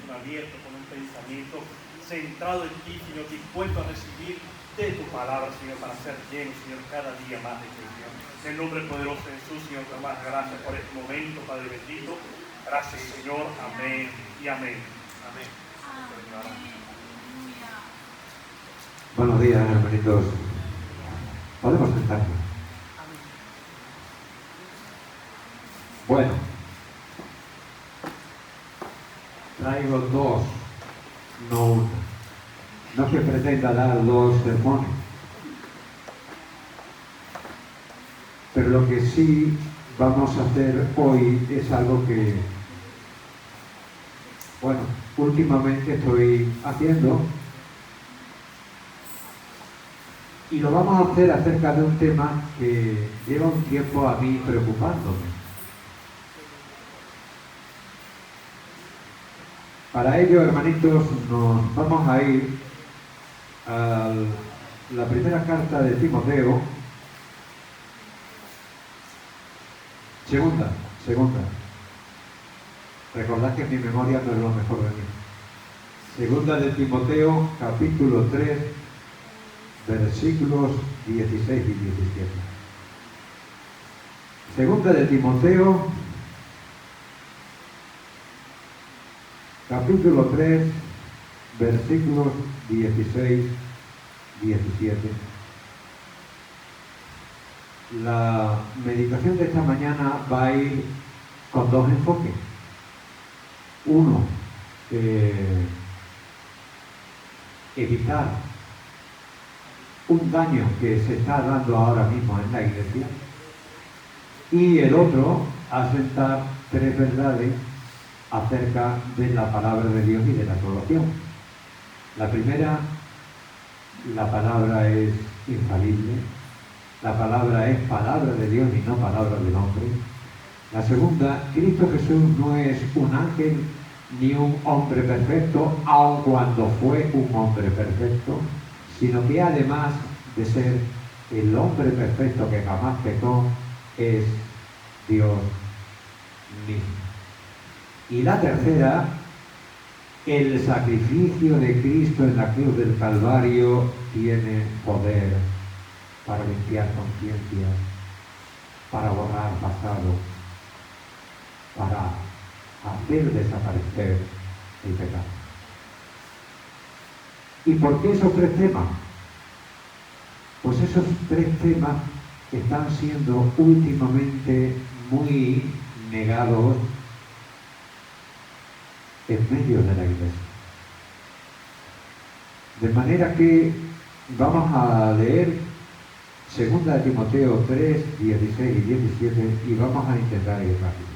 corazón abierto, con un pensamiento centrado en ti, Señor, dispuesto a recibir de tu palabra, Señor, para ser lleno, Señor, cada día más de ti, Señor. En el nombre poderoso de Jesús, Señor, te damos gracias por este momento, Padre bendito. Gracias, Señor. Amén y amén. Amén. Buenos días, hermanitos. Podemos sentarnos. Bueno, traigo dos, no una. No es que pretenda dar dos sermones, pero lo que sí vamos a hacer hoy es algo que, bueno, últimamente estoy haciendo, y lo vamos a hacer acerca de un tema que lleva un tiempo a mí preocupándome. Para ello, hermanitos, nos vamos a ir a la primera carta de Timoteo, segunda. Recordad que mi memoria no es lo mejor de mí. Segunda de Timoteo, capítulo 3, versículos 16 y 17. Segunda de Timoteo, capítulo 3, versículos 16 y 17. La meditación de esta mañana va a ir con dos enfoques. Uno, evitar un daño que se está dando ahora mismo en la iglesia, y el otro, asentar tres verdades acerca de la palabra de Dios y de la salvación. La primera, la palabra es infalible, la palabra es palabra de Dios y no palabra del hombre. La segunda, Cristo Jesús no es un ángel ni un hombre perfecto, aun cuando fue un hombre perfecto, sino que además de ser el hombre perfecto que jamás pecó, es Dios mismo. Y la tercera, el sacrificio de Cristo en la cruz del Calvario tiene poder para limpiar conciencias, para borrar pasado, para hacer desaparecer el pecado. ¿Y por qué esos tres temas? Pues esos tres temas están siendo últimamente muy negados en medio de la iglesia. De manera que vamos a leer 2 de Timoteo 3, 16 y 17 y vamos a intentar ir rápido.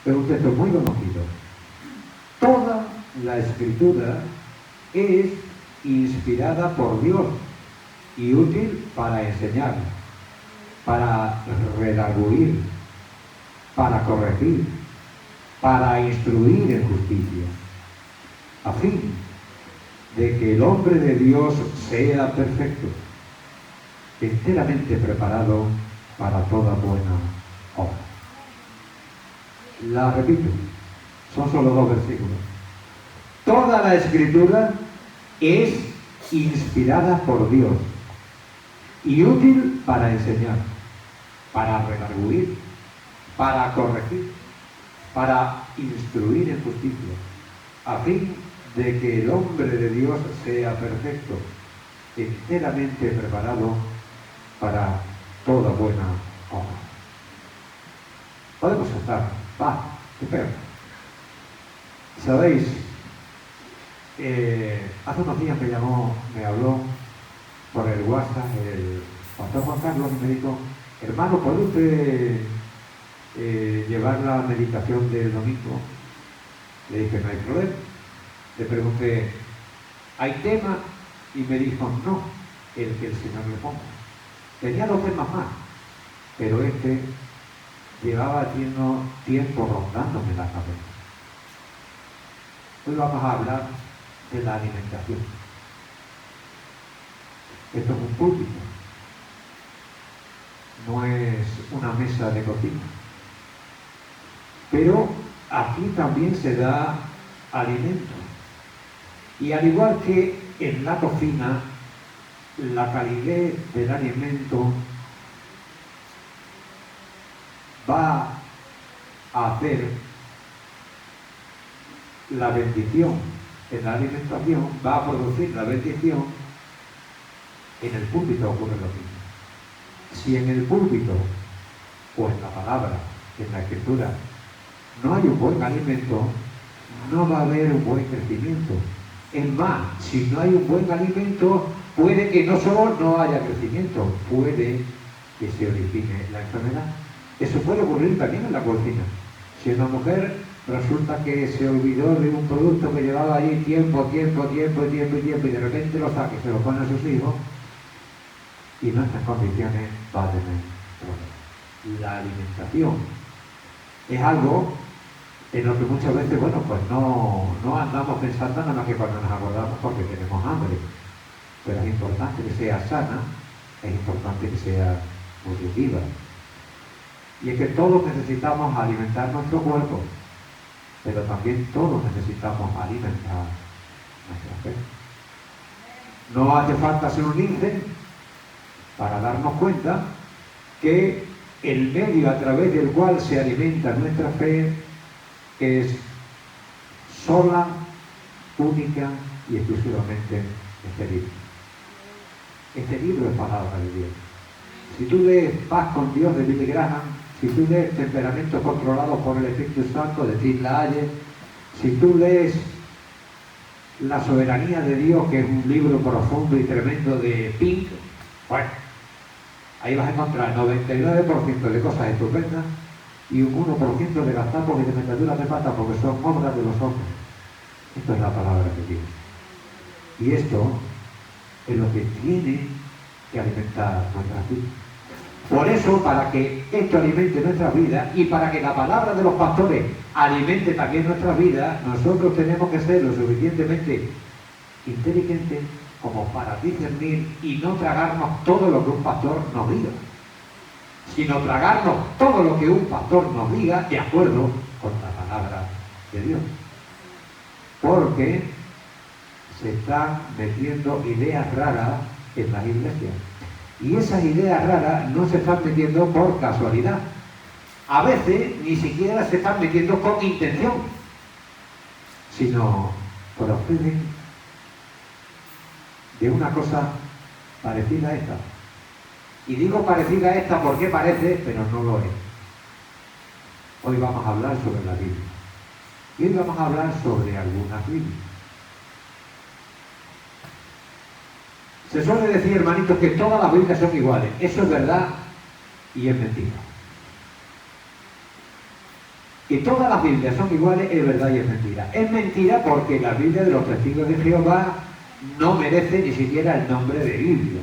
Es un texto muy conocido. Toda la Escritura es inspirada por Dios y útil para enseñar, para redarguir, para corregir, para instruir en justicia, a fin de que el hombre de Dios sea perfecto, enteramente preparado para toda buena obra. La repito, son solo dos versículos. Toda la Escritura es inspirada por Dios y útil para enseñar, para redarguir, para corregir, para instruir en justicia, a fin de que el hombre de Dios sea perfecto, enteramente preparado para toda buena obra. Podemos estar. Espera. ¿Sabéis? Hace unos días me habló por el WhatsApp el pastor Juan Carlos y me dijo: hermano, ¿puede usted llevar la meditación del domingo? Le dije: no hay problema. Le pregunté: ¿hay tema? Y me dijo: no, el que el Señor le ponga. Tenía dos temas más, pero este llevaba haciendo tiempo rondándome la cabeza. Hoy vamos a hablar de la alimentación. Esto es un púlpito, no es una mesa de cocina. Pero aquí también se da alimento. Y al igual que en la cocina, la calidad del alimento va a hacer la bendición en la alimentación, va a producir la bendición. En el púlpito ocurre lo mismo. Si en el púlpito o en la palabra, en la escritura, no hay un buen alimento, no va a haber un buen crecimiento. Es más, si no hay un buen alimento, puede que no solo no haya crecimiento, puede que se origine la enfermedad. Eso puede ocurrir también en la cocina. Si una mujer resulta que se olvidó de un producto que llevaba allí tiempo, y de repente lo saca y se lo pone a sus hijos, y en estas condiciones va a tener problemas. La alimentación es algo en lo que muchas veces, bueno, pues no andamos pensando nada más que cuando nos acordamos porque tenemos hambre. Pero es importante que sea sana, es importante que sea nutritiva. Y es que todos necesitamos alimentar nuestro cuerpo, pero también todos necesitamos alimentar nuestra fe. No hace falta ser un lince para darnos cuenta que el medio a través del cual se alimenta nuestra fe es sola, única y exclusivamente este libro. Este libro es palabra de Dios. Si tú lees Paz con Dios de Billy Graham, si tú lees Temperamentos controlados por el Espíritu Santo de Tim LaHaye, si tú lees La soberanía de Dios, que es un libro profundo y tremendo de Pink, bueno, ahí vas a encontrar 99% de cosas estupendas y un 1% de gazapos y de metaduras de pata porque son obras de los hombres. Esto es la palabra de Dios. Y esto es lo que tiene que alimentar nuestra vida. Por eso, para que esto alimente nuestra vida y para que la palabra de los pastores alimente también nuestra vida, nosotros tenemos que ser lo suficientemente inteligentes como para discernir y no tragarnos todo lo que un pastor nos diga, sino tragarnos todo lo que un pastor nos diga de acuerdo con la palabra de Dios. Porque se están metiendo ideas raras en las iglesias. Y esas ideas raras no se están metiendo por casualidad. A veces ni siquiera se están metiendo con intención, sino proceden de una cosa parecida a esta. Y digo parecida a esta porque parece, pero no lo es. Hoy vamos a hablar sobre la Biblia. Y hoy vamos a hablar sobre algunas Biblias. Se suele decir, hermanitos, que todas las Biblias son iguales. Eso es verdad y es mentira. Que todas las Biblias son iguales es verdad y es mentira. Es mentira porque la Biblia de los Testigos de Jehová no merece ni siquiera el nombre de Biblia.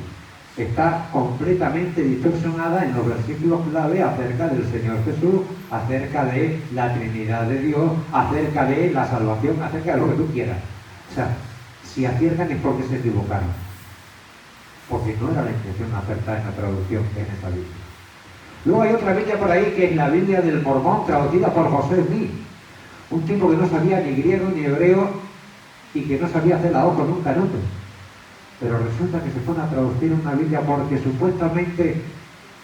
Está completamente distorsionada en los versículos clave acerca del Señor Jesús, acerca de la Trinidad de Dios, acerca de la salvación, acerca de lo que tú quieras. O sea, si aciertan es porque se equivocaron. Porque no era la intención acertar en la traducción en esa Biblia. Luego hay otra Biblia por ahí que es la Biblia del Mormón, traducida por José Smith, un tipo que no sabía ni griego ni hebreo y que no sabía hacer la O con un canuto. Pero resulta que se pone a traducir una Biblia porque supuestamente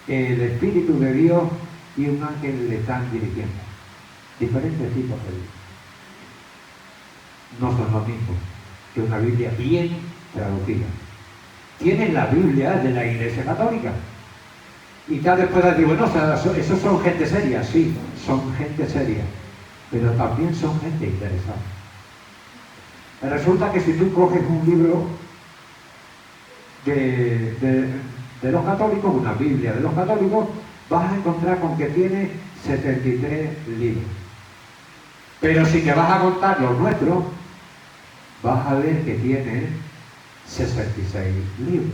el Espíritu de Dios y un ángel le están dirigiendo. Diferentes tipos de Biblia. No son lo mismo que una Biblia bien traducida. Tienen la Biblia de la Iglesia Católica. Y tal vez puedas decir, bueno, esos son gente seria. Sí, son gente seria. Pero también son gente interesada. Resulta que si tú coges un libro de los católicos, una Biblia de los católicos, vas a encontrar con que tiene 73 libros. Pero si te vas a contar los nuestros, vas a ver que tiene 66 libros.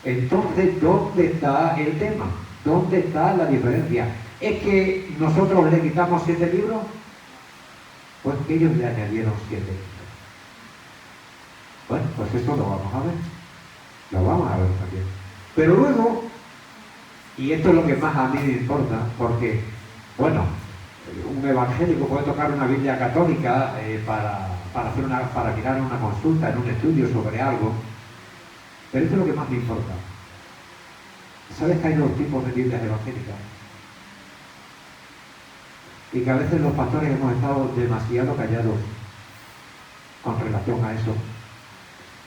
Entonces, ¿dónde está el tema? ¿Dónde está la diferencia? ¿Es que nosotros le quitamos 7 libros? Pues que ellos le añadieron 7 libros. Bueno, pues eso lo vamos a ver. Lo vamos a ver también. Pero luego, y esto es lo que más a mí me importa, porque, bueno, Un evangélico puede tocar una Biblia católica para mirar una consulta en un estudio sobre algo, pero esto es lo que más me importa. ¿Sabes que hay dos tipos de Biblias evangélicas? Y que a veces los pastores hemos estado demasiado callados con relación a eso.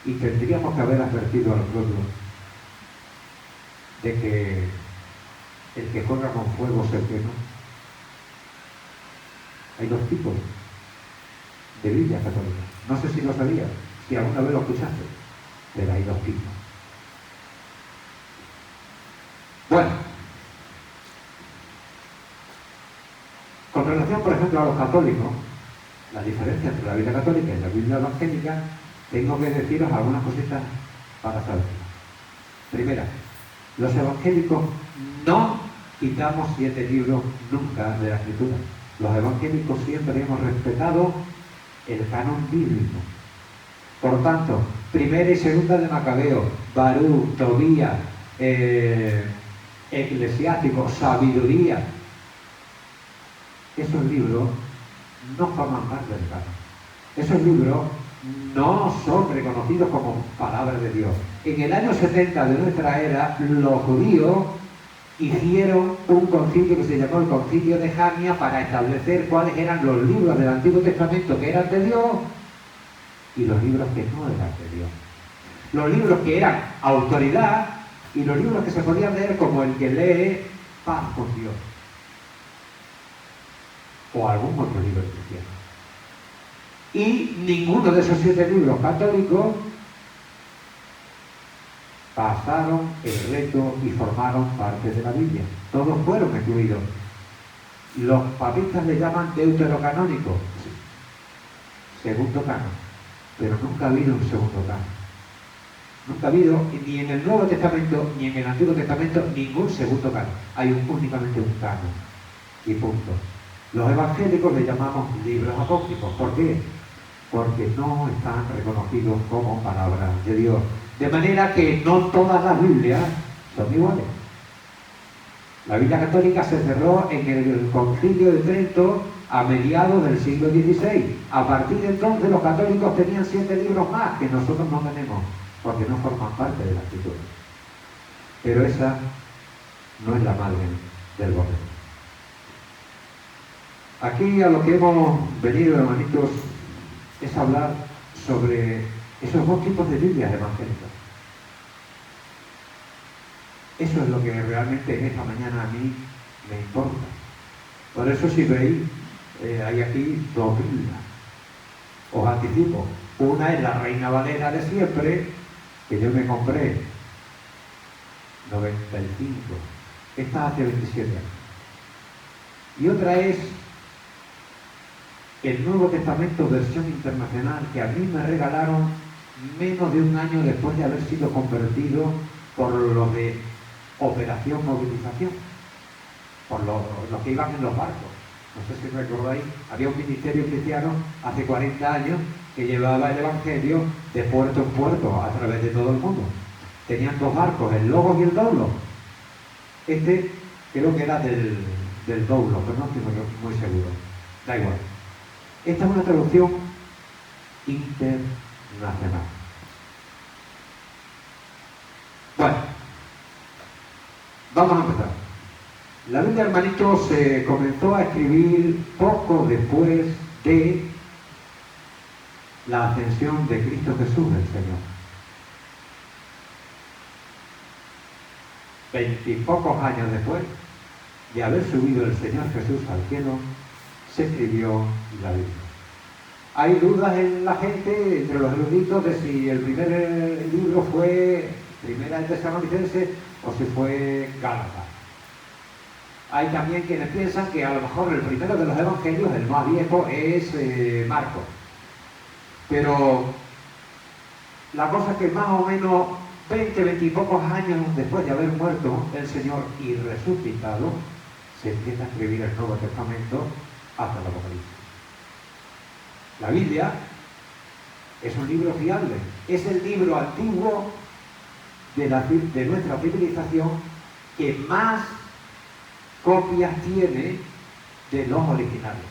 Y tendríamos que haber advertido al pueblo de que el que juega con fuego se quema. Hay dos tipos de Biblia católica. No sé si lo sabías, si alguna vez lo escuchaste, pero hay dos tipos. Bueno, con relación, por ejemplo, a los católicos, la diferencia entre la Biblia católica y la Biblia evangélica, tengo que deciros algunas cositas para saber. Primera, los evangélicos no quitamos 7 libros nunca de la Escritura. Los evangélicos siempre hemos respetado el canon bíblico. Por tanto, primera y segunda de Macabeo, Barú, Tobías, Eclesiástico, Sabiduría, esos libros no forman parte del canon. Esos libros no son reconocidos como palabra de Dios. En el año 70 de nuestra era, los judíos hicieron un concilio que se llamó el Concilio de Jamnia para establecer cuáles eran los libros del Antiguo Testamento que eran de Dios y los libros que no eran de Dios. Los libros que eran autoridad y los libros que se podían leer como el que lee Paz con Dios o algún otro libro cristiano. Y ninguno de esos 7 libros católicos pasaron el reto y formaron parte de la Biblia. Todos fueron excluidos. Los papistas le llaman deuterocanónico, segundo canon, pero nunca ha habido un segundo canon. Nunca ha habido ni en el Nuevo Testamento ni en el Antiguo Testamento ningún segundo canon. Hay únicamente un canon y punto. Los evangélicos le llamamos libros apócrifos. ¿Por qué? Porque no están reconocidos como palabra de Dios. De manera que no todas las Biblias son iguales. La Biblia católica se cerró en el Concilio de Trento a mediados del siglo XVI. A partir de entonces los católicos tenían 7 libros más que nosotros no tenemos, porque no forman parte de la Escritura. Pero esa no es la madre del bordel. Aquí a lo que hemos venido, hermanitos, es hablar sobre esos dos tipos de Biblias evangélicas. Eso es lo que realmente en esta mañana a mí me importa. Por eso, si veis, hay aquí 2 Biblias. Os anticipo. Una es la Reina Valera de siempre, que yo me compré 95. Esta hace 27 años. Y otra es el Nuevo Testamento versión internacional, que a mí me regalaron menos de un año después de haber sido convertido por los de Operación Movilización, por los que iban en los barcos. No sé si recordáis, había un ministerio cristiano hace 40 años que llevaba el Evangelio de puerto en puerto a través de todo el mundo. Tenían 2 barcos, el Logos y el Doulos. Este creo que era del Doulos, pero no estoy muy seguro. Da igual. Esta es una traducción internacional. Bueno, vamos a empezar. La Biblia, hermanitos, se comenzó a escribir poco después de la ascensión de Cristo Jesús, el Señor. 20 y pocos años después de haber subido el Señor Jesús al cielo, se escribió la Biblia. Hay dudas en la gente, entre los eruditos, de si el primer libro fue Primera de Tesalonicenses o si fue Gálatas. Hay también quienes piensan que a lo mejor el primero de los evangelios, el más viejo, es Marcos. Pero la cosa es que más o menos 20 y pocos años después de haber muerto el Señor y resucitado, se empieza a escribir el Nuevo Testamento hasta el Apocalipsis. La Biblia es un libro fiable, es el libro antiguo de nuestra civilización que más copias tiene de los originales.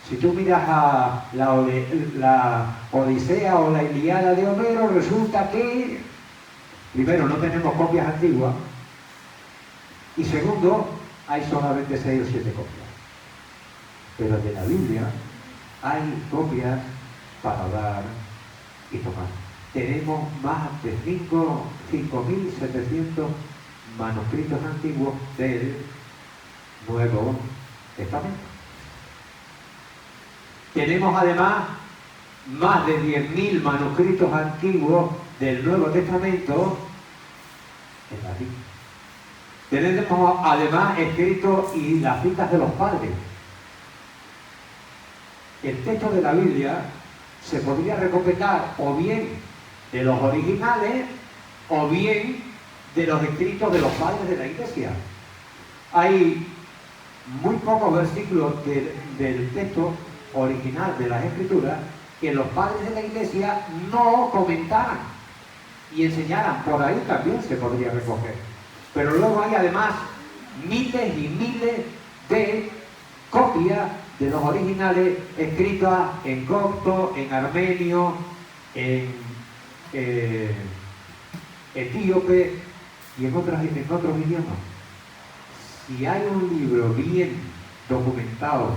Si tú miras a la Odisea o la Ilíada de Homero, resulta que, primero, no tenemos copias antiguas, y segundo, hay solamente 6 o 7 copias. Pero de la Biblia hay copias para dar y tomar. Tenemos más de 5.700 manuscritos antiguos del Nuevo Testamento. Tenemos además más de 10.000 manuscritos antiguos del Nuevo Testamento en latín. Tenemos además escritos y las citas de los padres. El texto de la Biblia se podría recopilar o bien de los originales o bien de los escritos de los padres de la Iglesia. Hay muy pocos versículos del texto original de las Escrituras que los padres de la Iglesia no comentaran y enseñaran. Por ahí también se podría recoger. Pero luego hay además miles y miles de copias de los originales escritas en copto, en armenio, en etíope y en otros idiomas. Si hay un libro bien documentado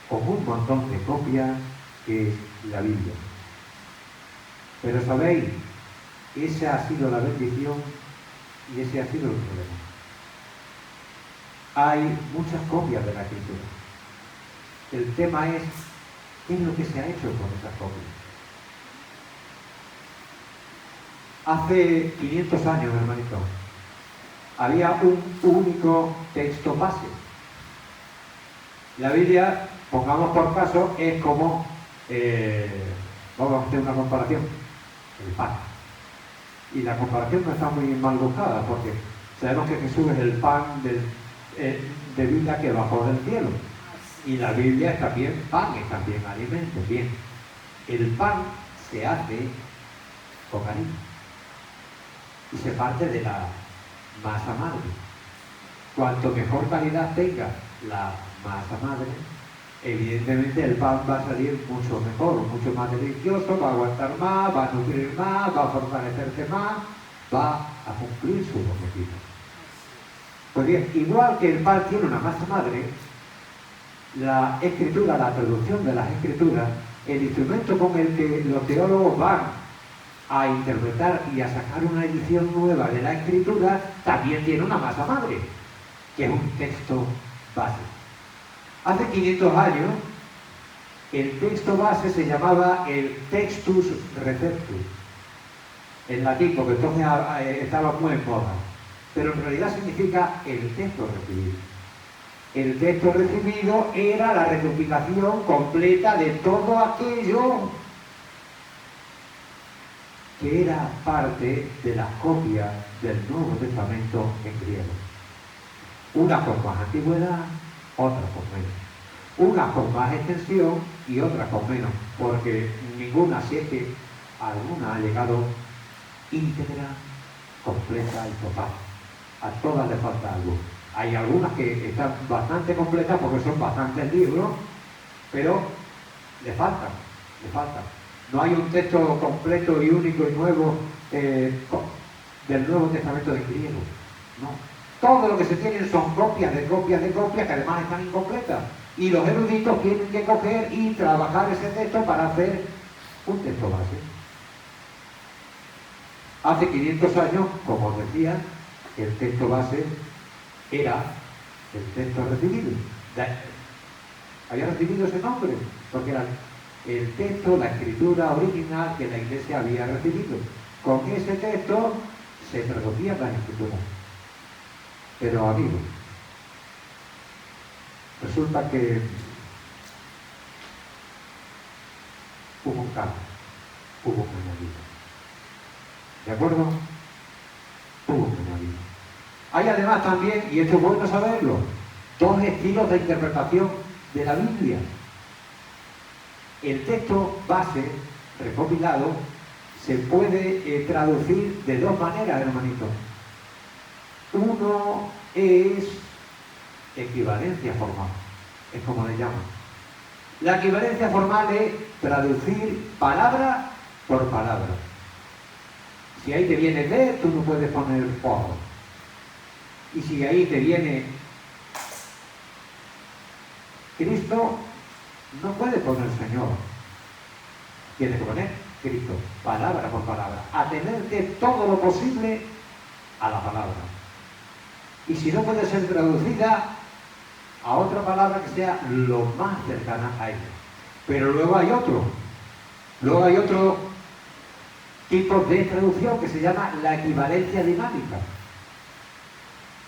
con un montón de copias, es la Biblia. Pero sabéis, esa ha sido la bendición y ese ha sido el problema. Hay muchas copias de la Escritura. El tema es, ¿qué es lo que se ha hecho con esas copias? Hace 500 años, hermanito, había un único texto base. La Biblia, pongamos por caso, es como, vamos a hacer una comparación, el pan. Y la comparación no está muy mal buscada, porque sabemos que Jesús es el pan de vida que bajó del cielo. Y la Biblia es también pan, es también alimento. Bien, el pan se hace con harina y se parte de la masa madre. Cuanto mejor calidad tenga la masa madre, evidentemente el pan va a salir mucho mejor, mucho más delicioso, va a aguantar más, va a nutrir más, va a fortalecerse más, va a cumplir sus objetivos. Pues bien, igual que el pan tiene una masa madre, la escritura, la traducción de las escrituras, el instrumento con el que los teólogos van a interpretar y a sacar una edición nueva de la escritura, también tiene una masa madre, que es un texto base. Hace 500 años, el texto base se llamaba el Textus Receptus, en latín, porque entonces estaba muy en moda, pero en realidad significa el texto recibido. El texto recibido era la recopilación completa de todo aquello que era parte de las copias del Nuevo Testamento en griego. Una con más antigüedad, otra con menos. Una con más extensión y otra con menos, porque ninguna, si es que alguna ha llegado íntegra, completa y total. A todas le falta algo. Hay algunas que están bastante completas porque son bastantes libros, pero le faltan. No hay un texto completo y único y nuevo del Nuevo Testamento en griego. No. Todo lo que se tienen son copias de copias de copias que además están incompletas. Y los eruditos tienen que coger y trabajar ese texto para hacer un texto base. Hace 500 años, como os decía, el texto base era el texto recibido. Había recibido ese nombre porque era el texto, la escritura original que la Iglesia había recibido. Con ese texto se traducían las escrituras. Pero amigos, resulta que hubo un cambio, hubo un añadido. ¿De acuerdo? Hubo un añadido. Hay además también, y esto es bueno saberlo, dos estilos de interpretación de la Biblia. El texto base, recopilado, se puede traducir de dos maneras, hermanito. Uno es equivalencia formal, es como le llaman. La equivalencia formal es traducir palabra por palabra. Si ahí te viene de, tú no puedes poner por. Y si ahí te viene Cristo, no puedes poner Señor. Tienes que poner Cristo, palabra por palabra. Atenerte todo lo posible a la palabra. Y si no puede ser traducida a otra palabra que sea lo más cercana a ella. Pero luego hay otro tipo de traducción que se llama la equivalencia dinámica.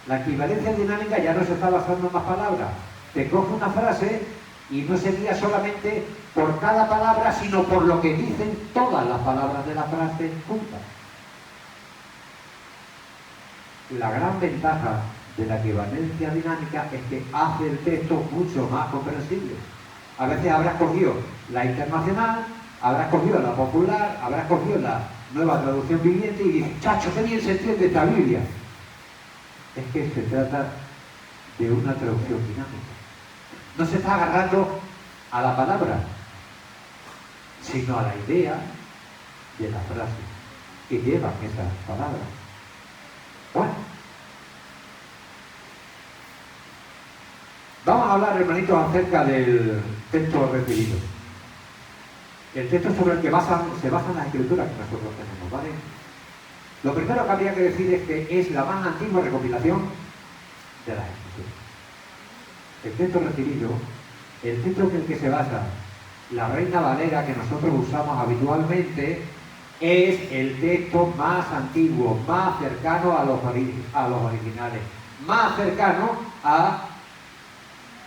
La equivalencia dinámica ya no se está basando en más palabras. Te coge una frase y no se guía solamente por cada palabra, sino por lo que dicen todas las palabras de la frase juntas. La gran ventaja de la equivalencia dinámica es que hace el texto mucho más comprensible. A veces habrás cogido la internacional, habrás cogido la popular, habrás cogido la nueva traducción viviente y dices, chacho, qué bien se entiende esta Biblia. Es que se trata de una traducción dinámica. No se está agarrando a la palabra, sino a la idea de la frase que llevan esas palabras. Bueno, vamos a hablar, hermanitos, acerca del texto recibido. El texto sobre el que se basan las escrituras que nosotros tenemos, ¿vale? Lo primero que habría que decir es que es la más antigua recopilación de las escrituras. El texto recibido, el texto en el que se basa la Reina Valera que nosotros usamos habitualmente, es el texto más antiguo, más cercano a los originales, más cercano a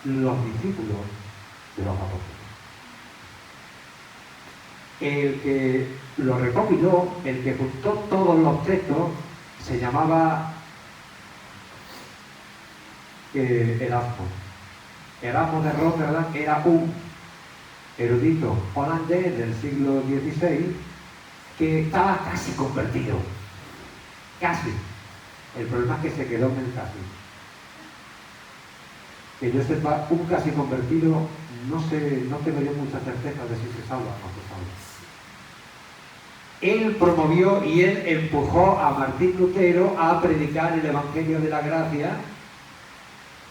los discípulos de los apóstoles. El que lo recopiló, el que juntó todos los textos, se llamaba Erasmo. Erasmo de Rotterdam era un erudito holandés del siglo XVI que estaba casi convertido. Casi. El problema es que se quedó en el casi. Que yo sepa, un casi convertido, no tengo yo mucha certeza de si se salva o no se salva. Él promovió y él empujó a Martín Lutero a predicar el Evangelio de la Gracia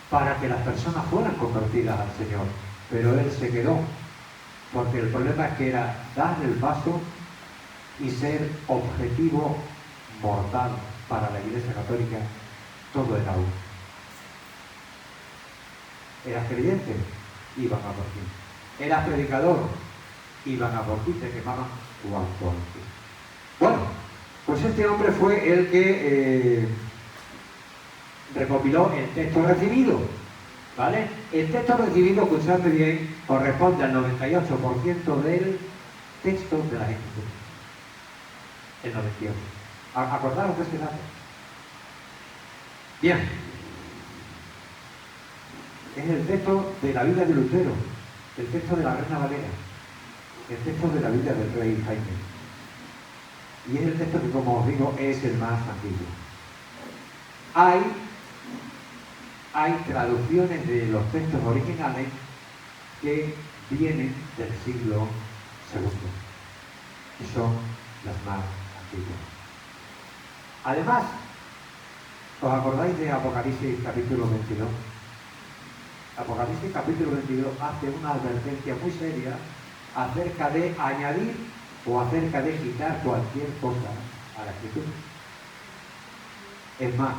para que las personas fueran convertidas al Señor. Pero él se quedó, porque el problema es que era dar el paso y ser objetivo mortal para la Iglesia Católica. Todo era uno. Eras creyente, iban a por ti. Eras predicador, iban a por ti, te quemaban cuanto antes. Bueno, pues este hombre fue el que recopiló el texto recibido, ¿vale? El texto recibido, escuchadme bien, corresponde al 98% del texto de la Escritura. El 98%. Acordaros de ese dato. Bien. Es el texto de la Biblia de Lutero, el texto de la Reina Valera, el texto de la Biblia del Rey Jaime. Y es el texto que, como os digo, es el más antiguo. Hay traducciones de los textos originales que vienen del siglo II y son las más antiguas. Además, ¿os acordáis de Apocalipsis capítulo 22? Apocalipsis capítulo 22 hace una advertencia muy seria acerca de añadir o acerca de quitar cualquier cosa a la Escritura. Es más,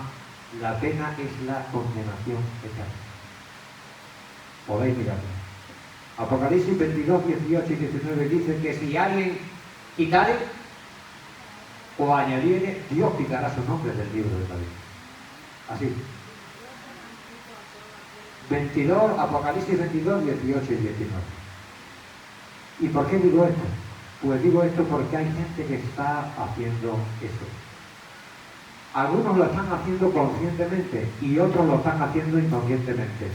la pena es la condenación eterna. Podéis mirarlo. Apocalipsis 22, 18 y 19 dice que si alguien quitare o añadiere, Dios quitará su nombre del libro de la vida. Así. 22, Apocalipsis 22, 18 y 19. ¿Y por qué digo esto? Pues digo esto porque hay gente que está haciendo eso. Algunos lo están haciendo conscientemente y otros lo están haciendo inconscientemente.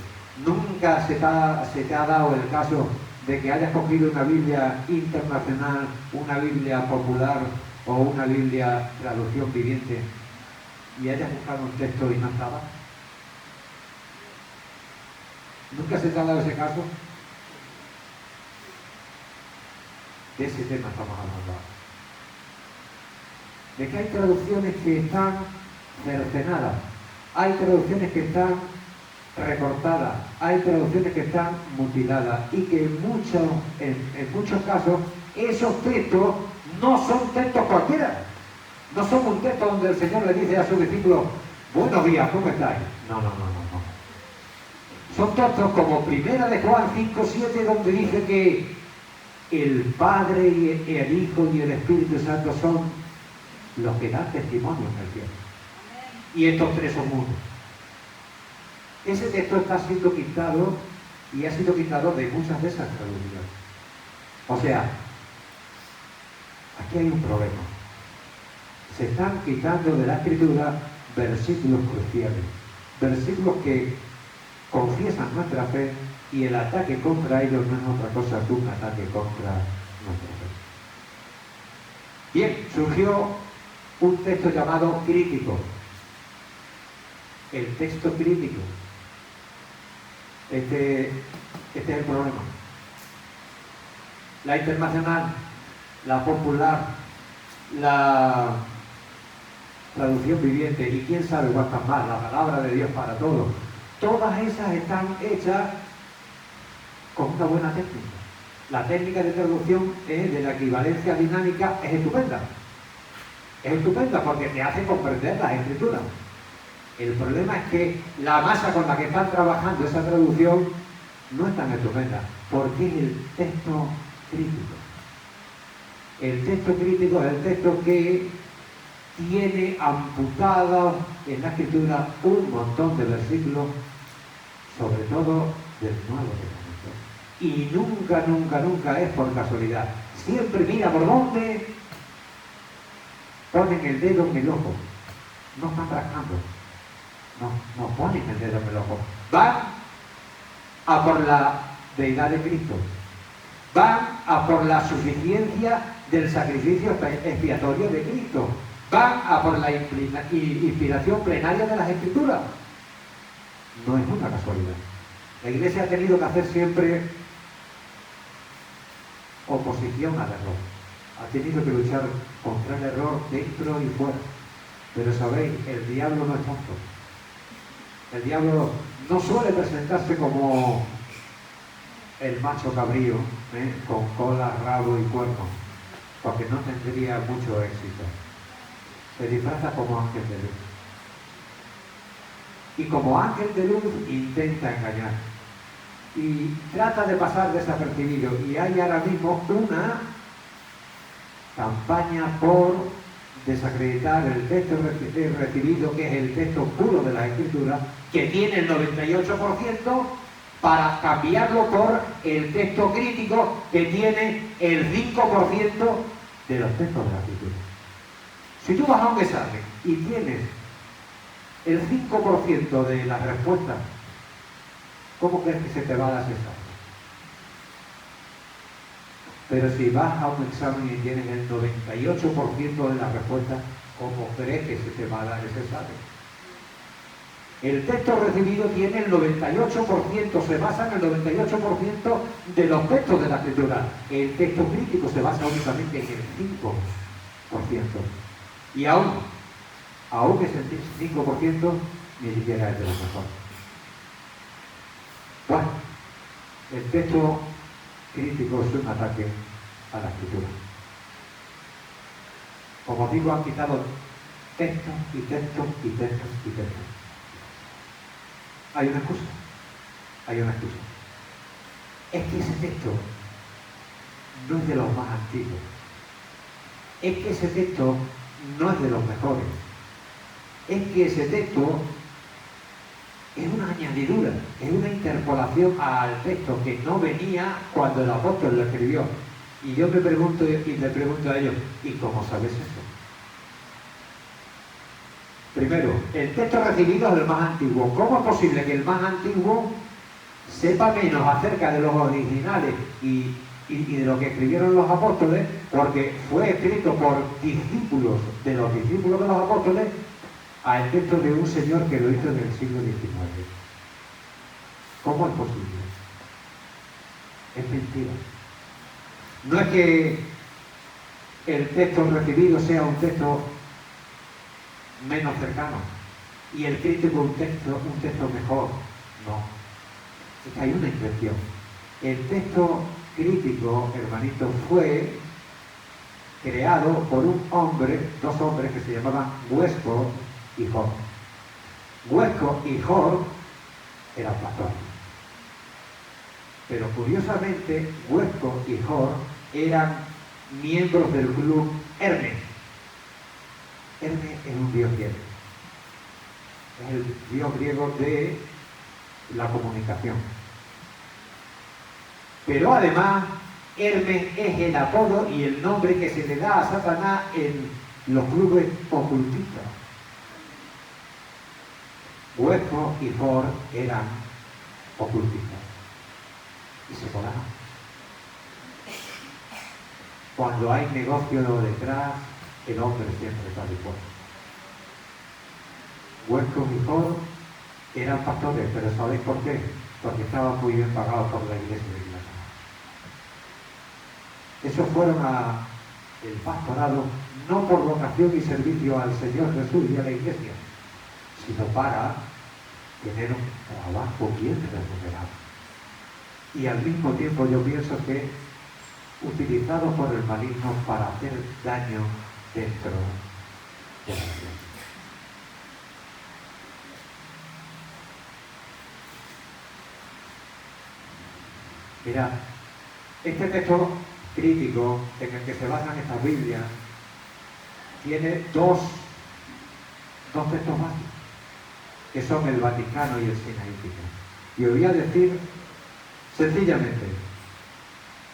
Nunca se te ha dado el caso de que hayas cogido una Biblia internacional, una Biblia popular o una Biblia traducción viviente y hayas buscado un texto y no estaba. ¿Nunca se te ha dado ese caso? De ese tema estamos hablando ahora. De que hay traducciones que están cercenadas, hay traducciones que están recortadas, hay traducciones que están mutiladas y que en muchos casos esos textos no son textos cualquiera. No son un texto donde el Señor le dice a sus discípulos: buenos días, ¿cómo estáis? No. Son textos como Primera de Juan 5:7, donde dice que el Padre y el Hijo y el Espíritu Santo son los que dan testimonio en el cielo. Y estos tres son uno. Ese texto está siendo quitado y ha sido quitado de muchas de esas traducciones. O sea, aquí hay un problema. Se están quitando de la Escritura versículos cruciales, versículos que confiesan nuestra fe, y el ataque contra ellos no es otra cosa que un ataque contra nuestra fe. Bien, surgió un texto llamado crítico. El texto crítico. Este es el problema. La internacional, la popular, la traducción viviente y quién sabe cuántas más, la palabra de Dios para todos, todas esas están hechas con una buena técnica. La técnica de traducción de la equivalencia dinámica es estupenda. Es estupenda porque te hace comprender las escrituras. El problema es que la masa con la que están trabajando esa traducción no es tan estupenda, porque es el texto crítico. El texto crítico es el texto que tiene amputado en la escritura un montón de versículos, sobre todo del Nuevo Testamento. Y nunca es por casualidad. Siempre mira por dónde ponen el dedo en el ojo. No están rascando. No ponen el dedo en el ojo. Van a por la deidad de Cristo. Van a por la suficiencia del sacrificio expiatorio de Cristo. Van a por la inspiración plenaria de las Escrituras. No es una casualidad. La Iglesia ha tenido que hacer siempre oposición al error. Ha tenido que luchar contra el error dentro y fuera. Pero sabéis, el diablo no es tonto. El diablo no suele presentarse como el macho cabrío, con cola, rabo y cuerno, porque no tendría mucho éxito. Se disfraza como ángel de luz. Y como ángel de luz intenta engañar. Y trata de pasar desapercibido. Y hay ahora mismo una campaña por desacreditar el texto recibido, que es el texto puro de la Escritura, que tiene el 98%, para cambiarlo por el texto crítico, que tiene el 5% de los textos de la Escritura. Si tú vas a un examen y tienes el 5% de las respuestas, ¿cómo crees que se te va a dar ese examen? Pero si vas a un examen y tienes el 98% de las respuestas, ¿cómo crees que se te va a dar ese examen? El texto recibido tiene el 98%, se basa en el 98% de los textos de la Escritura. El texto crítico se basa únicamente en el 5%. Y aún ese 5% ni siquiera es de lo mejor. Bueno, el texto crítico es un ataque a la Escritura. Como digo, han quitado textos y textos y textos y textos. Hay una excusa. Es que ese texto no es de los más antiguos. Es que ese texto no es de los mejores. Es que ese texto es una añadidura, es una interpolación al texto que no venía cuando el apóstol lo escribió. Y yo me pregunto y le pregunto a ellos: ¿y cómo sabes eso? Primero, el texto recibido es el más antiguo. ¿Cómo es posible que el más antiguo sepa menos acerca de los originales y de lo que escribieron los apóstoles? Porque fue escrito por discípulos de los apóstoles al texto de un señor que lo hizo en el siglo XIX. ¿Cómo es posible? Es mentira. No es que el texto recibido sea un texto menos cercano y el crítico un texto mejor. No. Es que hay una invención. El texto crítico, hermanito, fue creado por dos hombres que se llamaban Westcott y Hort. Westcott y Hort eran pastores. Pero curiosamente, Westcott y Hort eran miembros del club Hermes. Hermes es un dios griego. Es el dios griego de la comunicación. Pero además, Hermes es el apodo y el nombre que se le da a Satanás en los clubes ocultistas. Westcott y Hort eran ocultistas y se colaron. Cuando hay negocio detrás, el hombre siempre está dispuesto. Westcott y Hort eran pastores, pero ¿sabéis por qué? Porque estaban muy bien pagados por la iglesia de Inglaterra. Esos fueron el pastorado no por vocación y servicio al Señor Jesús y a la iglesia, sino para tener un trabajo bien remunerado. Y al mismo tiempo yo pienso que utilizados por el maligno para hacer daño dentro de la iglesia. Mirad, este texto crítico en el que se basan estas Biblias tiene dos textos básicos, que son el Vaticano y el Sinaítico. Y os voy a decir sencillamente,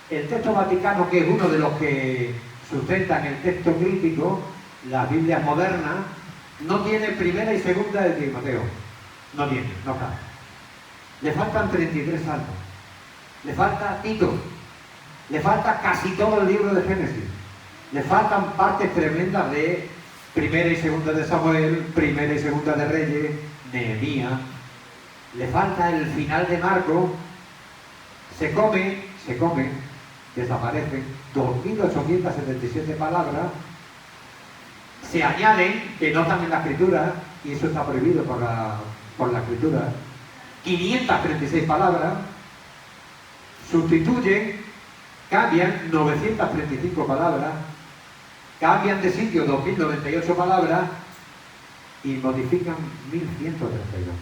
el texto Vaticano, que es uno de los que sustentan el texto crítico, las Biblias modernas, no tiene primera y segunda de Timoteo. No tiene, no cabe. Le faltan 33 salmos. Le falta Tito. Le falta casi todo el libro de Génesis. Le faltan partes tremendas de primera y segunda de Samuel, primera y segunda de Reyes, Nehemías. Le falta el final de Marcos. Se come, desaparecen 2.877 palabras. Se añaden, que no están en la escritura, y eso está prohibido por la escritura, 536 palabras. Sustituyen, cambian 935 palabras, cambian de sitio 2098 palabras y modifican 1132.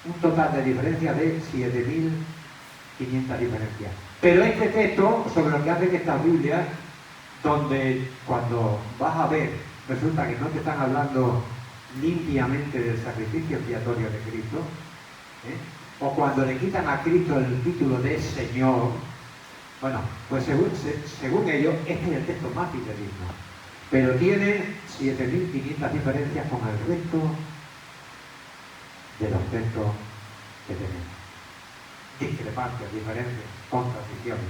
Un total de diferencia de 7500 diferencias. Pero este texto, sobre lo que hacen estas Biblias, donde cuando vas a ver, resulta que no te están hablando limpiamente del sacrificio expiatorio de Cristo, o cuando le quitan a Cristo el título de Señor, bueno, pues según ellos, este es el texto más fidedigno, pero tiene 7500 diferencias con el resto de los textos que tenemos. Discrepancias, diferencias, contradicciones.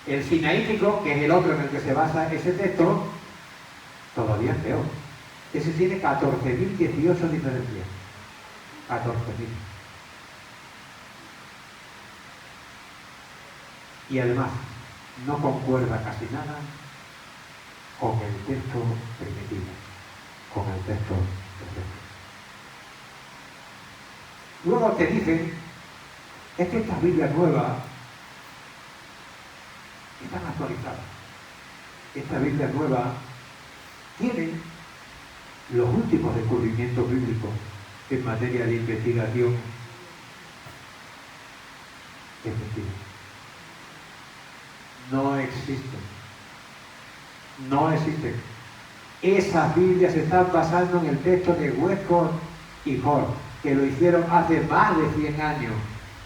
El Sinaítico, que es el otro en el que se basa ese texto, todavía es peor. Ese tiene 14.018 diferencias. 14.000. Y además, no concuerda casi nada con el texto primitivo, con el texto perfecto. Luego te dicen, es que estas Biblias nuevas están actualizadas. Estas Biblias nuevas tienen los últimos descubrimientos bíblicos en materia de investigación. Es mentira. No existen. No existen. Esas Biblias se están basando en el texto de Westcott y Hort, que lo hicieron hace más de 100 años,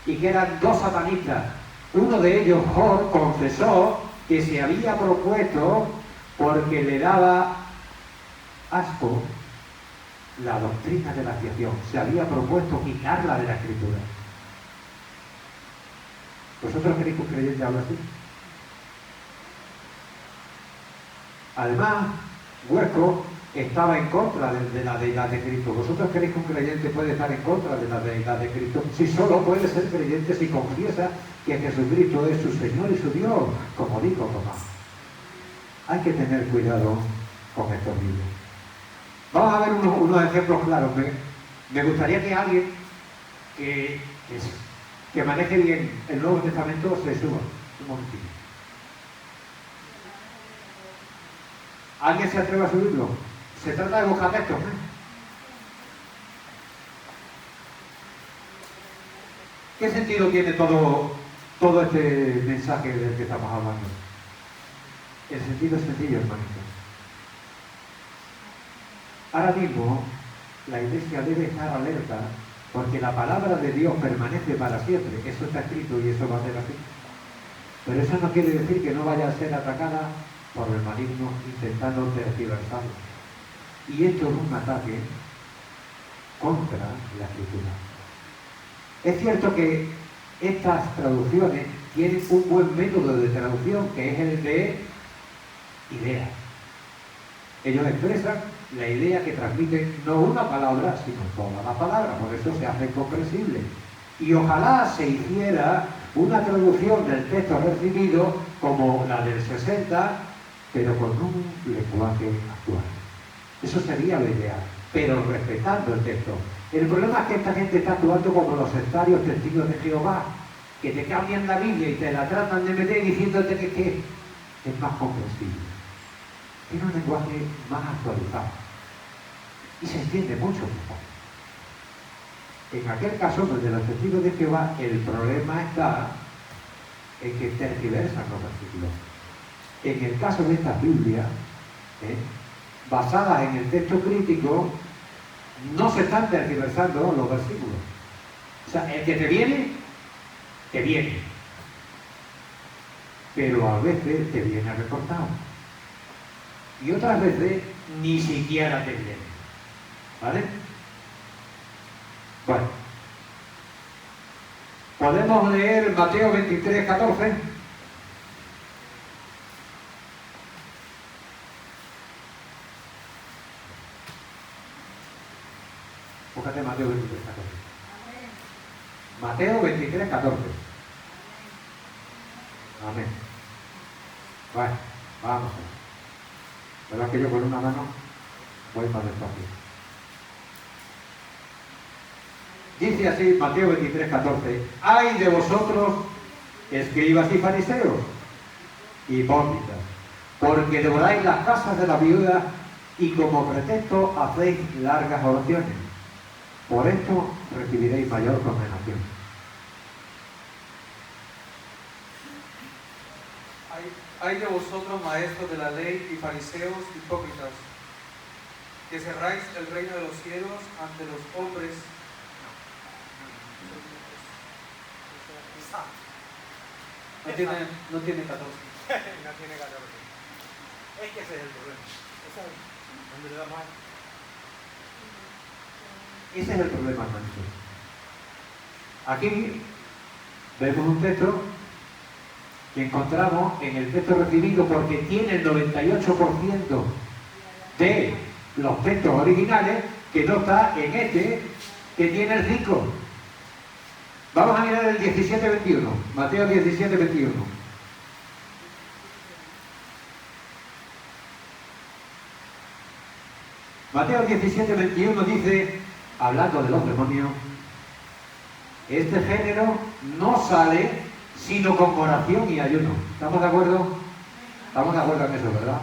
y que eran dos satanistas. Uno de ellos, Hort, confesó que se había propuesto, porque le daba asco la doctrina de la expiación, se había propuesto quitarla de la Escritura. ¿Vosotros queréis que un creyente hable así? Además, Westcott estaba en contra de la deidad de Cristo. ¿Vosotros creéis que un creyente puede estar en contra de la deidad de Cristo? Si solo puede ser creyente si confiesa que Jesucristo es su Señor y su Dios, como dijo Tomás. Hay que tener cuidado con estos libros. Vamos a ver unos ejemplos claros. Me gustaría que alguien que maneje bien el Nuevo Testamento se suba. Un momentito. ¿Alguien se atreve a subirlo? Se trata de buscar textos, ¿eh? ¿Qué sentido tiene todo este mensaje del que estamos hablando? El sentido es sencillo, hermanito. Ahora mismo, la Iglesia debe estar alerta porque la palabra de Dios permanece para siempre. Eso está escrito y eso va a ser así. Pero eso no quiere decir que no vaya a ser atacada por el maligno intentando tergiversarla. Y esto es un ataque contra la Escritura. Es cierto que estas traducciones tienen un buen método de traducción, que es el de ideas. Ellos expresan la idea que transmiten no una palabra, sino toda la palabra, por eso se hace comprensible. Y ojalá se hiciera una traducción del texto recibido como la del 60, pero con un lenguaje actual. Eso sería lo ideal, pero respetando el texto. El problema es que esta gente está actuando como los sectarios testigos de Jehová, que te cambian la Biblia y te la tratan de meter diciéndote que es más comprensible. Tiene un lenguaje más actualizado. Y se entiende mucho mejor. En aquel caso, de los testigos de Jehová, el problema está en que tergiversan los versículos. En el caso de estas Biblias, basadas en el texto crítico, no se están tergiversando los versículos. O sea, el que te viene, pero a veces te viene recortado. Y otras veces ni siquiera te viene. ¿Vale? Bueno. ¿Podemos leer Mateo 23, 14? Búscate Mateo 23, 14. Mateo 23, 14. Amén. Bueno, vamos. ¿Verdad que yo con una mano voy más despacio? Dice así Mateo 23, 14. ¡Ay de vosotros, escribas y fariseos, hipócritas! Porque devoráis las casas de la viuda y como pretexto hacéis largas oraciones. Por esto recibiréis mayor condenación. Hay de vosotros, maestros de la ley y fariseos hipócritas, que cerráis el reino de los cielos ante los hombres. No tiene 14. No tiene 14. Es que ese es el problema. ¿Dónde le da mal? Ese es el problema, hermanito. Aquí vemos un texto que encontramos en el texto recibido porque tiene el 98% de los textos originales que no está en este que tiene el 5. Vamos a mirar el 17-21, Mateo 17-21. Mateo 17-21 dice, hablando de los demonios, este género no sale sino con oración y ayuno. ¿Estamos de acuerdo? Estamos de acuerdo en eso, ¿verdad?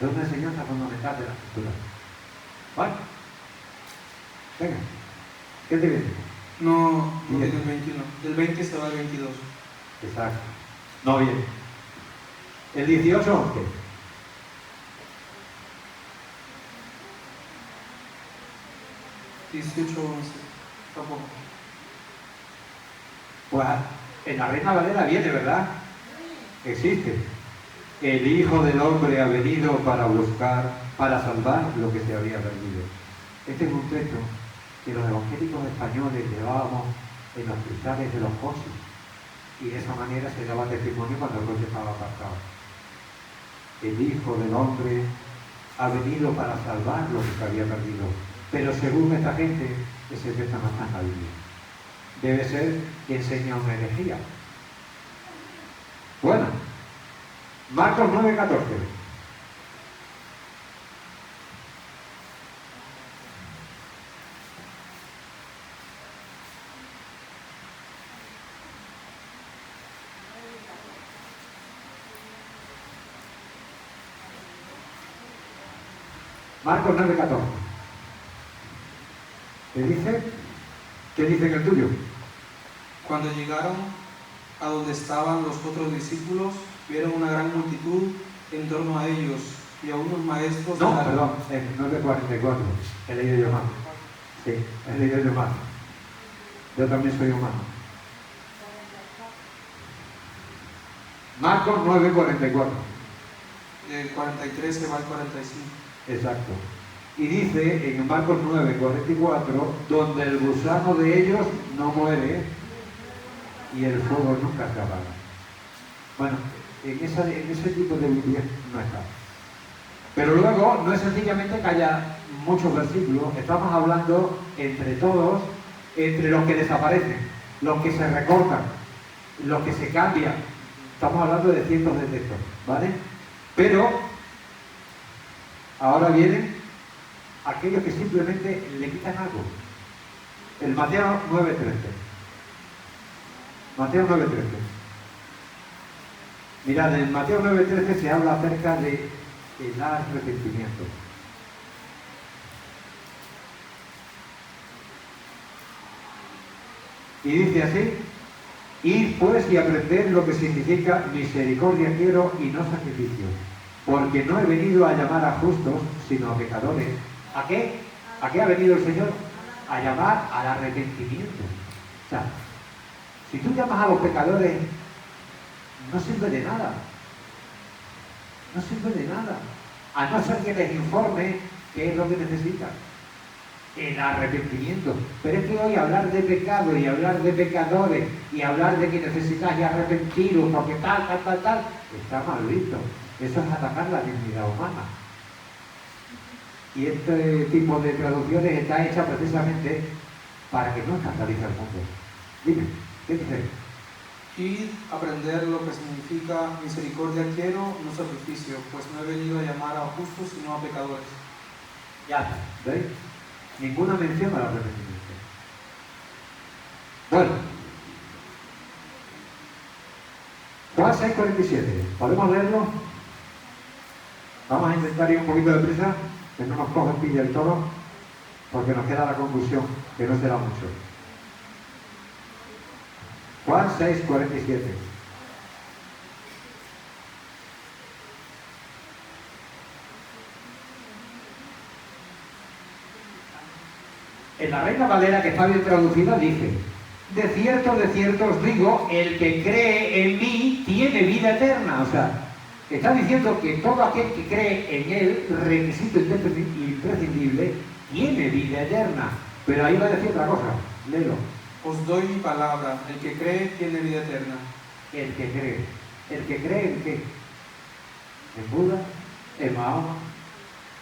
Es una enseñanza fundamental de la Escritura. Bueno, venga, ¿qué te viene? No tiene el 21. Del 20 se va al 22. Exacto. No, bien. El 18, 11. Tampoco. Pues en la Reina Valera viene, ¿verdad? Existe. El Hijo del Hombre ha venido para buscar, para salvar lo que se había perdido. Este es un texto que los evangélicos españoles llevábamos en los cristales de los coches. Y de esa manera se daba testimonio cuando el coche estaba aparcado. El Hijo del Hombre ha venido para salvar lo que se había perdido. Pero según esta gente, ese texto no está en la Biblia. Debe ser que enseña una herejía. Bueno, Marcos 9:14. Marcos 9:14. ¿Qué dice? ¿Qué dice en el tuyo? Cuando llegaron a donde estaban los otros discípulos, vieron una gran multitud en torno a ellos y a unos maestros. No, perdón, 9:44. He leído yo mal. Sí, he leído yo mal. Yo también soy humano. Marcos 9:44. Del 43 se va al 45. Exacto. Y dice en Marcos 9:44, donde el gusano de ellos no muere y el fuego nunca se apaga. Bueno, en ese tipo de Biblia no está. Pero luego no es sencillamente que haya muchos versículos, estamos hablando entre todos, entre los que desaparecen, los que se recortan, los que se cambian. Estamos hablando de cientos de textos, ¿vale? Pero ahora vienen aquellos que simplemente le quitan algo. El Mateo 9:13. Mateo 9:13. Mirad, en Mateo 9:13 se habla acerca de el arrepentimiento. Y dice así: id pues y aprended lo que significa misericordia quiero y no sacrificio, porque no he venido a llamar a justos, sino a pecadores. ¿A qué? ¿A qué ha venido el Señor? A llamar al arrepentimiento. O sea, si tú llamas a los pecadores, no sirve de nada. No sirve de nada. A no ser que les informe qué es lo que necesitan. El arrepentimiento. Pero es que hoy hablar de pecado y hablar de pecadores y hablar de que necesitáis arrepentiros porque tal, está mal visto. Eso es atacar la dignidad humana. Y este tipo de traducciones está hecha precisamente para que no escandalice al mundo. Dime, ¿qué dice? Id a aprender lo que significa misericordia quiero, no sacrificio, pues no he venido a llamar a justos sino a pecadores. Ya está, ¿veis? Ninguna mención al arrepentimiento. Bueno, Juan 6:47, ¿podemos leerlo? Vamos a intentar ir un poquito de prisa, que no nos coge pilla el toro, porque nos queda la conclusión, que no será mucho. Juan 6:47. En la Reina Valera, que está bien traducida, dice: de cierto os digo, el que cree en mí tiene vida eterna. O sea, está diciendo que todo aquel que cree en él, requisito imprescindible, tiene vida eterna. Pero ahí va a decir otra cosa, léelo. Os doy mi palabra, el que cree tiene vida eterna. El que cree. ¿El que cree en qué? ¿En Buda? ¿En Mahoma?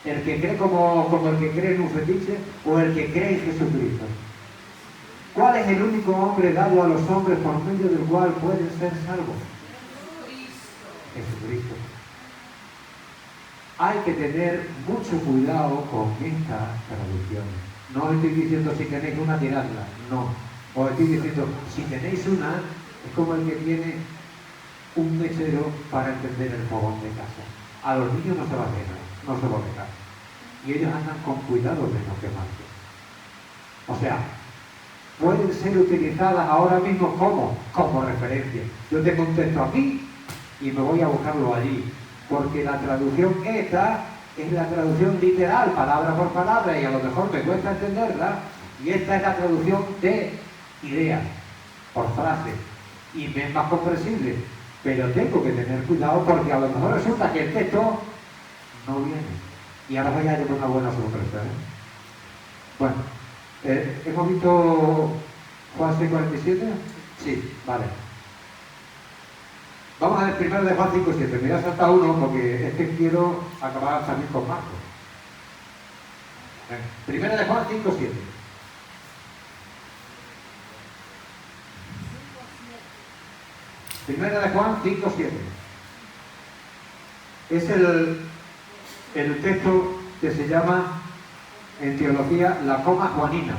¿El que cree como el que cree en un fetiche? ¿O el que cree en Jesucristo? ¿Cuál es el único hombre dado a los hombres por medio del cual pueden ser salvos? Jesucristo. Hay que tener mucho cuidado con estas traducciones. No os estoy diciendo si tenéis una, tiradla. No. Os estoy diciendo, si tenéis una, es como el que tiene un mechero para encender el fogón de casa. A los niños no se va a dejar, no se va a dejar. Y ellos andan con cuidado de no quemarse. O sea, pueden ser utilizadas ahora mismo como referencia. Yo tengo un texto aquí y me voy a buscarlo allí, porque la traducción esta es la traducción literal, palabra por palabra, y a lo mejor me cuesta entenderla, y esta es la traducción de ideas, por frase, y me es más comprensible, pero tengo que tener cuidado porque a lo mejor resulta que el texto no viene, y ahora voy a llevar una buena sorpresa, ¿eh? Bueno, ¿hemos visto Juan 6:47? Sí, vale. Vamos a ver primero de Juan 5, 7. Me voy a saltar uno porque es que quiero acabar también con Marcos. Primero de Juan 5, 7. Primera de Juan 5, 7. Es el texto que se llama en teología la coma juanina.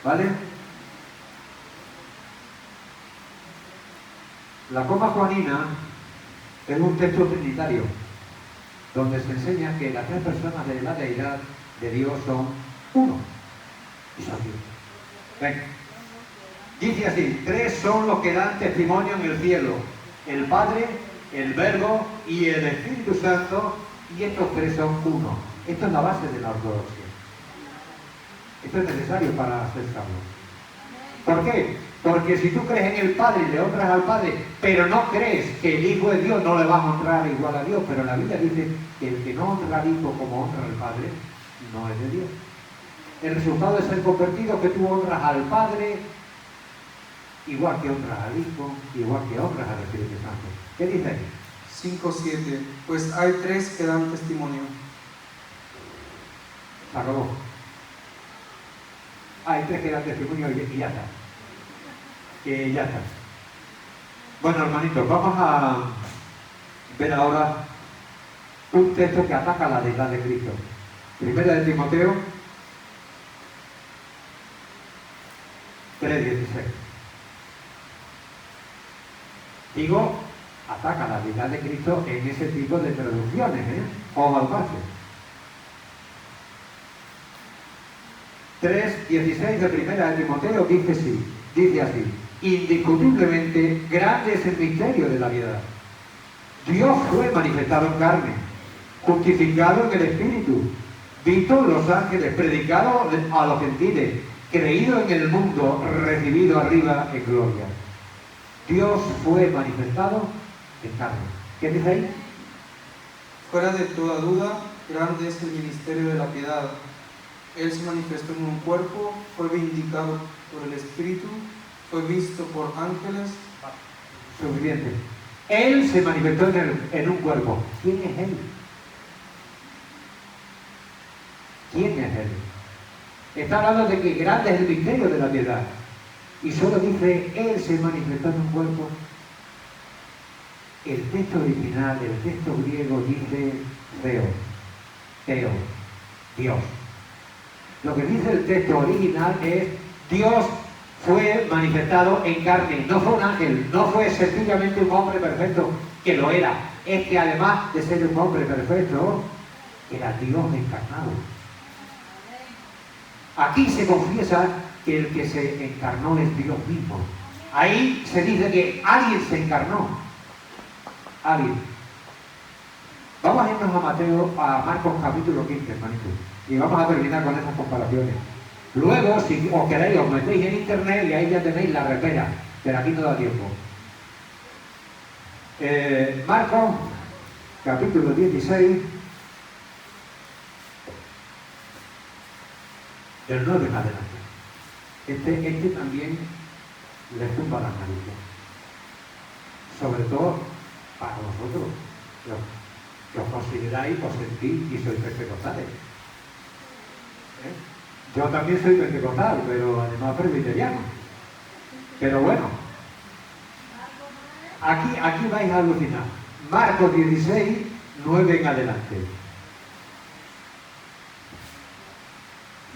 ¿Vale? La coma juanina es un texto trinitario donde se enseña que las tres personas de la deidad de Dios son uno. Y son Dios. Venga. Dice así: tres son los que dan testimonio en el cielo: el Padre, el Verbo y el Espíritu Santo, y estos tres son uno. Esto es la base de la ortodoxia. Esto es necesario para ser salvo. ¿Por qué? Porque si tú crees en el Padre y le honras al Padre, pero no crees que el Hijo es Dios, no le vas a honrar igual a Dios. Pero la Biblia dice que el que no honra al Hijo como honra al Padre, no es de Dios. El resultado de ser convertido es que tú honras al Padre igual que honras al Hijo, igual que honras al Espíritu Santo. ¿Qué dice ahí? 5:7. Pues hay tres que dan testimonio. Se acabó. Hay tres que dan testimonio y ya está. Que ya está. Bueno, hermanitos, vamos a ver ahora un texto que ataca la deidad de Cristo. Primera de Timoteo 3:16. Digo, ataca la deidad de Cristo en ese tipo de traducciones, Ojo al paso. 3:16 de Primera de Timoteo dice así: indiscutiblemente grande es el misterio de la piedad. Dios fue manifestado en carne, justificado en el Espíritu, visto en los ángeles, predicado a los gentiles, creído en el mundo, recibido arriba en gloria. Dios fue manifestado en carne. ¿Qué dice ahí? Fuera de toda duda, grande es el ministerio de la piedad. Él se manifestó en un cuerpo, fue vindicado por el Espíritu, fue visto por ángeles. Suficiente. Él se manifestó en un cuerpo. ¿Quién es Él? ¿Quién es Él? Está hablando de que grande es el misterio de la piedad. Y solo dice, Él se manifestó en un cuerpo. El texto original, el texto griego dice Theo, Dios. Lo que dice el texto original es, Dios fue manifestado en carne. No fue un ángel, no fue sencillamente un hombre perfecto, que lo era. Es que además de ser un hombre perfecto, era Dios encarnado. Aquí se confiesa que el que se encarnó es Dios mismo. Ahí se dice que alguien se encarnó. Alguien. Vamos a irnos a Marcos capítulo 15, hermanito. Y vamos a terminar con esas comparaciones. Luego, si os queréis, os metéis en internet y ahí ya tenéis la repera. Pero aquí no da tiempo. Marcos capítulo 16. Del 9 en adelante. Este también les tumba las narices. Sobre todo para vosotros, que os consideráis, os sentís y sois pentecostales. Yo también soy pentecostal, pero además presbiteriano. Pero bueno, aquí vais a alucinar. Marcos 16, 9 en adelante.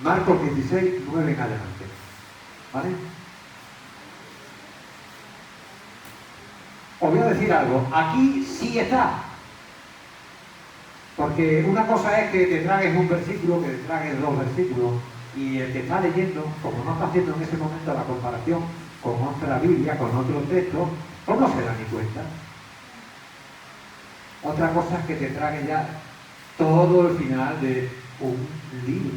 Marcos 16, 9 en adelante. ¿Vale? Os voy a decir algo. Aquí sí está. Porque una cosa es que te tragues un versículo, que te tragues dos versículos, y el que está leyendo, como no está haciendo en ese momento la comparación con otra Biblia, con otro texto, pues no se da ni cuenta. Otra cosa es que te trague ya todo el final de un libro.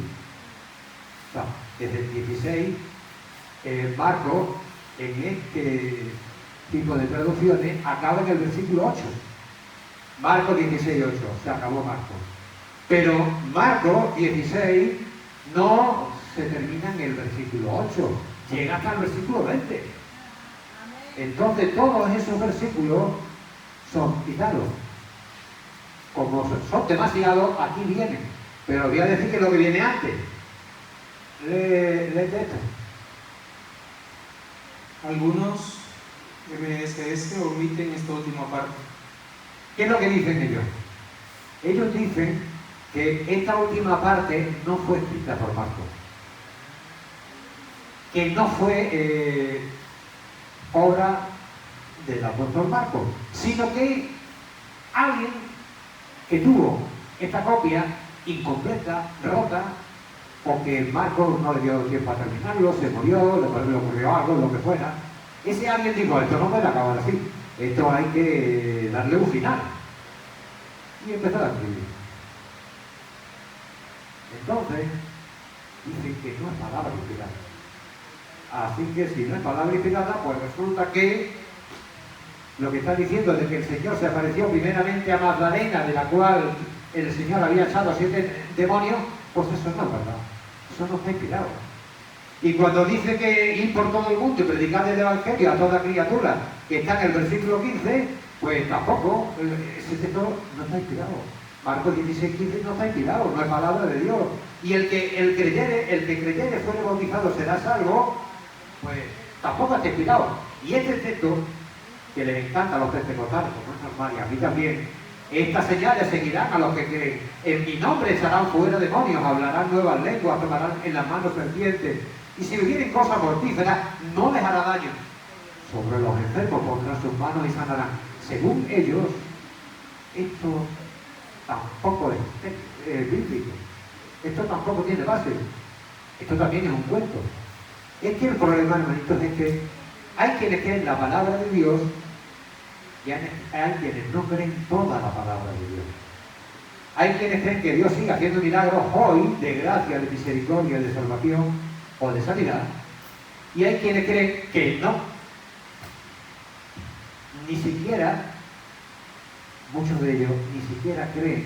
O sea, desde el 16, Marcos, en este tipo de traducciones, acaba en el versículo 8. Marcos 16, 8, se acabó Marcos. Pero Marcos 16 no se termina en el versículo 8, llega hasta el versículo 20. Entonces todos esos versículos son quitados. Como son demasiados, aquí vienen. Pero voy a decir que lo que viene antes. Léete esto. Algunos MSS omiten esta última parte. ¿Qué es lo que dicen ellos? Ellos dicen que esta última parte no fue escrita por Marcos. Que no fue obra del apóstol Marcos, sino que alguien que tuvo esta copia incompleta, rota, o que Marcos no le dio tiempo a terminarlo, se murió, le ocurrió algo, lo que fuera. Ese alguien dijo, esto no puede acabar así, esto hay que darle un final. Y empezó a escribir. Entonces, dicen que no es palabra inspirada. Así que si no es palabra inspirada, pues resulta que lo que está diciendo de que el Señor se apareció primeramente a Magdalena, de la cual el Señor había echado 7 demonios, pues eso no es verdad. Eso no está inspirado. Y cuando dice que ir por todo el mundo y predicar el Evangelio a toda criatura, que está en el versículo 15, pues tampoco, ese texto no está inspirado. Marcos 16, 15 no está inspirado, no es palabra de Dios. Y el que creyere fuere bautizado será salvo, pues tampoco está inspirado. Y este texto, que les encanta a los pentecostales, como es normal, y a mí también, estas señales seguirán a los que creen. En mi nombre echarán fuera demonios, hablarán nuevas lenguas, tomarán en las manos serpientes. Y si bebieren cosas mortíferas, no les hará daño. Sobre los enfermos pondrán sus manos y sanarán. Según ellos, esto tampoco es bíblico. Esto tampoco tiene base. Esto también es un cuento. Es que el problema, hermanitos, es que hay quienes creen la palabra de Dios y hay quienes no creen toda la palabra de Dios. Hay quienes creen que Dios sigue haciendo milagros hoy de gracia, de misericordia, de salvación o de sanidad. Y hay quienes creen que no. Ni siquiera, muchos de ellos, ni siquiera creen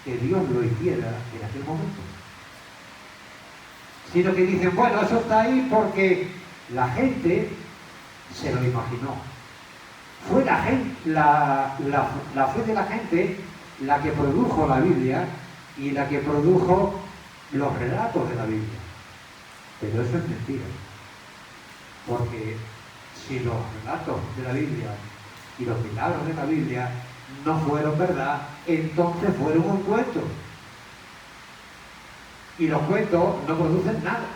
que Dios lo hiciera en aquel momento. Sino que dicen, bueno, eso está ahí porque la gente se lo imaginó. Fue la fe de la gente la que produjo la Biblia y la que produjo los relatos de la Biblia. Pero eso es mentira. Porque si los relatos de la Biblia y los milagros de la Biblia no fueron verdad, entonces fueron un cuento. Y los cuentos no producen nada.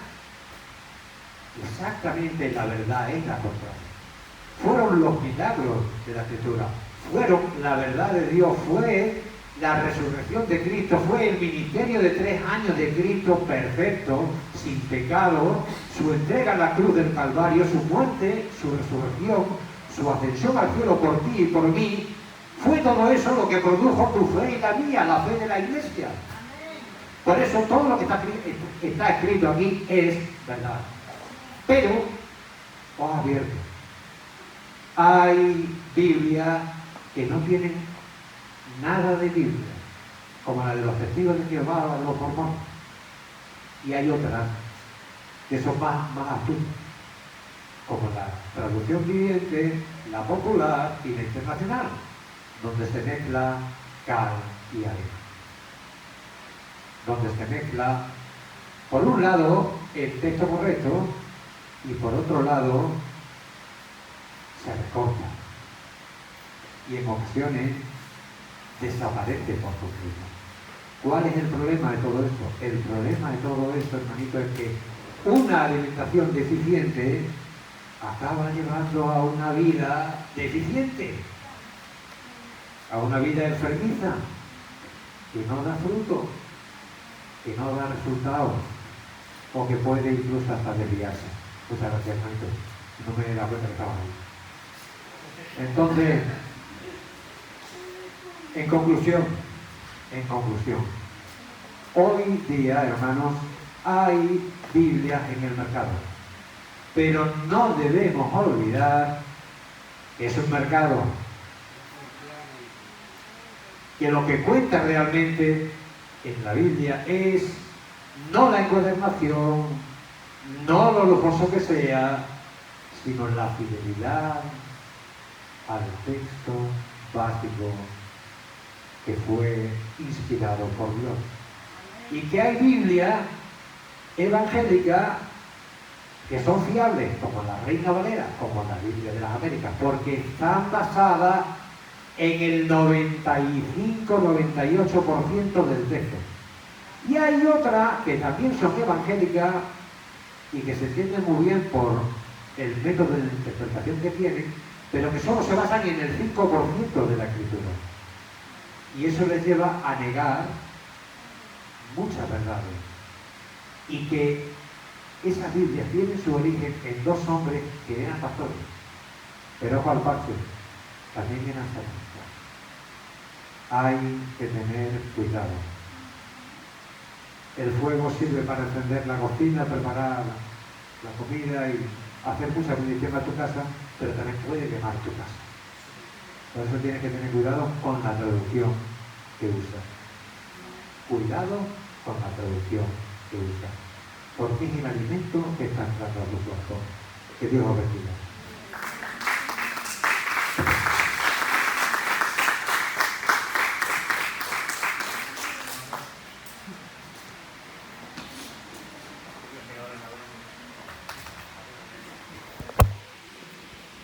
Exactamente la verdad es la contraria. Fueron los milagros de la Escritura, fueron la verdad de Dios, fue la resurrección de Cristo, fue el ministerio de 3 años de Cristo perfecto, sin pecado, su entrega a la cruz del Calvario, su muerte, su resurrección, su ascensión al cielo por ti y por mí. Fue todo eso lo que produjo tu fe y la mía, la fe de la Iglesia. Por eso todo lo que está escrito aquí es verdad. Pero, os advierto, hay Biblias que no tienen nada de Biblia, como la de los testigos de Jehová o de los mormones. Y hay otras que son más astutas, como la traducción viviente, la popular y la internacional, donde se mezcla cal y arena. Donde se mezcla, por un lado, el texto correcto y por otro lado, se recorta. Y en ocasiones desaparece por completo. ¿Cuál es el problema de todo esto? El problema de todo esto, hermanito, es que una alimentación deficiente acaba llevando a una vida deficiente, a una vida enfermiza, que no da fruto, que no da resultados, o que puede incluso hasta desviarse. Muchas gracias, hermanito. No me da cuenta que estaba ahí. Entonces, en conclusión, hoy día, hermanos, hay Biblias en el mercado, pero no debemos olvidar que es un mercado, que lo que cuenta realmente en la Biblia es no la encuadernación, no lo lujoso que sea, sino en la fidelidad al texto básico que fue inspirado por Dios. Y que hay Biblia evangélica que son fiables, como la Reina Valera, como la Biblia de las Américas, porque están basadas en el 95-98% del texto. Y hay otras que también son evangélicas y que se entienden muy bien por el método de interpretación que tienen, pero que solo se basan en el 5% de la escritura. Y eso les lleva a negar muchas verdades. Y que esa Biblia tiene su origen en dos hombres que eran pastores. Pero ojo al parche, también eran sacerdotes. Hay que tener cuidado. El fuego sirve para encender la cocina, preparar la comida y hacer mucha bendición a tu casa, pero también puede quemar tu casa. Por eso tienes que tener cuidado con la traducción que usas. Cuidado con la traducción que usas. Porque es el alimento que está entrando a tu cuerpo. Que Dios os bendiga.